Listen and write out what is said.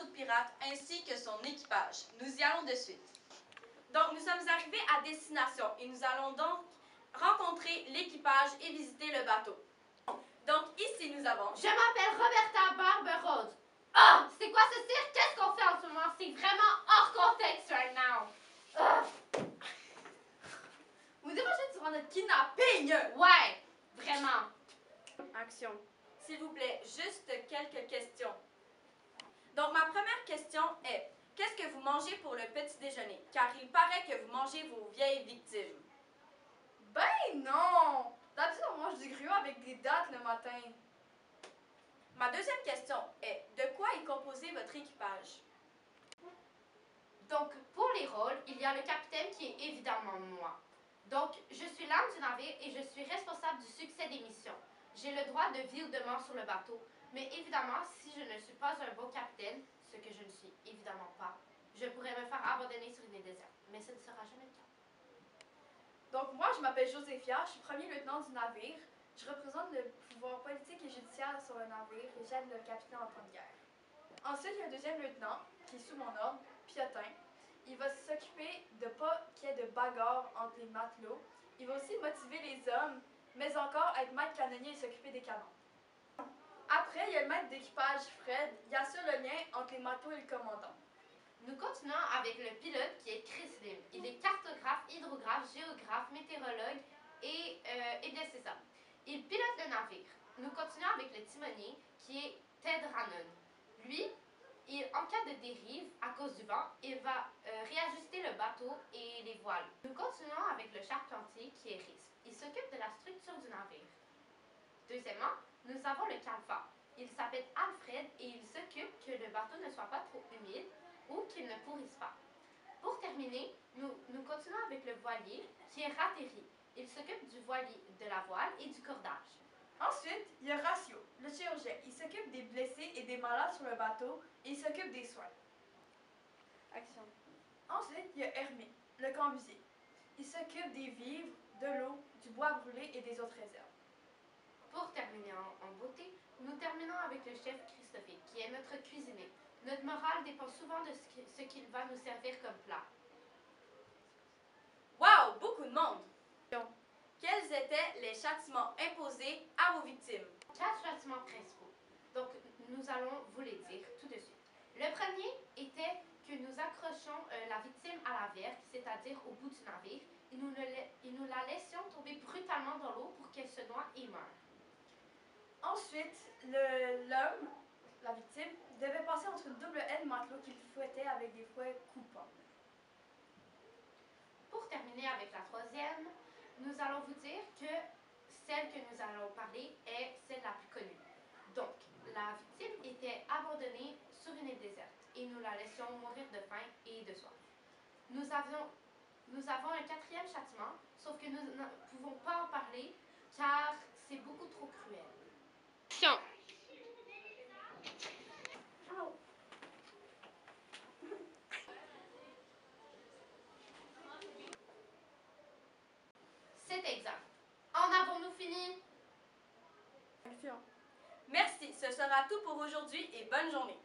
bateau de pirate ainsi que son équipage. Nous y allons de suite. Donc, nous sommes arrivés à destination et nous allons donc rencontrer l'équipage et visiter le bateau. Donc, ici, nous avons... Je m'appelle Roberta Barberose. Ah! C'est quoi ce cirque? Qu'est-ce qu'on fait en ce moment? C'est vraiment hors contexte right now. Vous dérangez durant notre kidnapping! Ouais, vraiment. Action. S'il vous plaît, juste quelques questions. Donc, ma première question est, qu'est-ce que vous mangez pour le petit déjeuner? Car il paraît que vous mangez vos vieilles victimes. Ben non! D'habitude, on mange du gruau avec des dattes le matin. Ma deuxième question est, de quoi est composé votre équipage? Donc, pour les rôles, il y a le capitaine qui est évidemment moi. Donc, je suis l'âme du navire et je suis responsable du succès des missions. J'ai le droit de vie ou de mort sur le bateau, mais évidemment, si je ne suis pas un bon capitaine, ce que je ne suis évidemment pas, je pourrais me faire abandonner sur une île déserte, mais ce ne sera jamais le cas. Donc moi, je m'appelle Joséphia, je suis premier lieutenant du navire. Je représente le pouvoir politique et judiciaire sur le navire et j'aide le capitaine en temps de guerre. Ensuite, il y a un deuxième lieutenant qui est sous mon ordre, Piotin. Il va s'occuper de pas qu'il y ait de bagarre entre les matelots. Il va aussi motiver les hommes, mais encore être maître canonnier et s'occuper des canons. Après, il y a le maître d'équipage Fred. Il assure le lien entre les matelots et le commandant. Nous continuons avec le pilote qui est Chris Lim. Il est cartographe, hydrographe, géographe, météorologue et bien c'est ça. Il pilote le navire. Nous continuons avec le timonier qui est Ted Rannon. Lui, en cas de dérive à cause du vent, il va réajuster le bateau et les voiles. Nous continuons avec le charpentier qui est Rhys. Il s'occupe de la structure du navire. Deuxièmement, nous avons le calfa. Il s'appelle Alfred et il s'occupe que le bateau ne soit pas trop humide ou qu'il ne pourrisse pas. Pour terminer, nous continuons avec le voilier qui est Ratterri. Il s'occupe du voilier, de la voile et du cordage. Ensuite, il y a Ratio, le chirurgien. Il s'occupe des blessés et des malades sur le bateau et il s'occupe des soins. Action. Ensuite, il y a Hermé, le cambusier. Il s'occupe des vivres, de l'eau, du bois brûlé et des autres réserves. Pour terminer en beauté, nous terminons avec le chef Christophe, qui est notre cuisinier. Notre morale dépend souvent de ce qu'il va nous servir comme plat. Wow! Beaucoup de monde! Quels étaient les châtiments imposés à vos victimes? 4 châtiments principaux. Donc, nous allons vous les dire tout de suite. Le premier était que nous accrochions la victime à la vergue, c'est-à-dire au bout du navire, et nous la laissions tomber brutalement dans l'eau pour qu'elle se noie et meure. Ensuite, l'homme, la victime, devait passer entre une double aile matelot qu'il fouettait avec des fouets coupants. Pour terminer avec la troisième, nous allons vous dire que celle que nous allons parler est celle la plus connue. Donc, la victime était abandonnée sur une île déserte et nous la laissions mourir de faim et de soif. Nous avons un quatrième châtiment, sauf que nous ne pouvons pas en parler car c'est beaucoup trop cruel. Action! C'est exact. En avons-nous fini? Merci, ce sera tout pour aujourd'hui et bonne journée.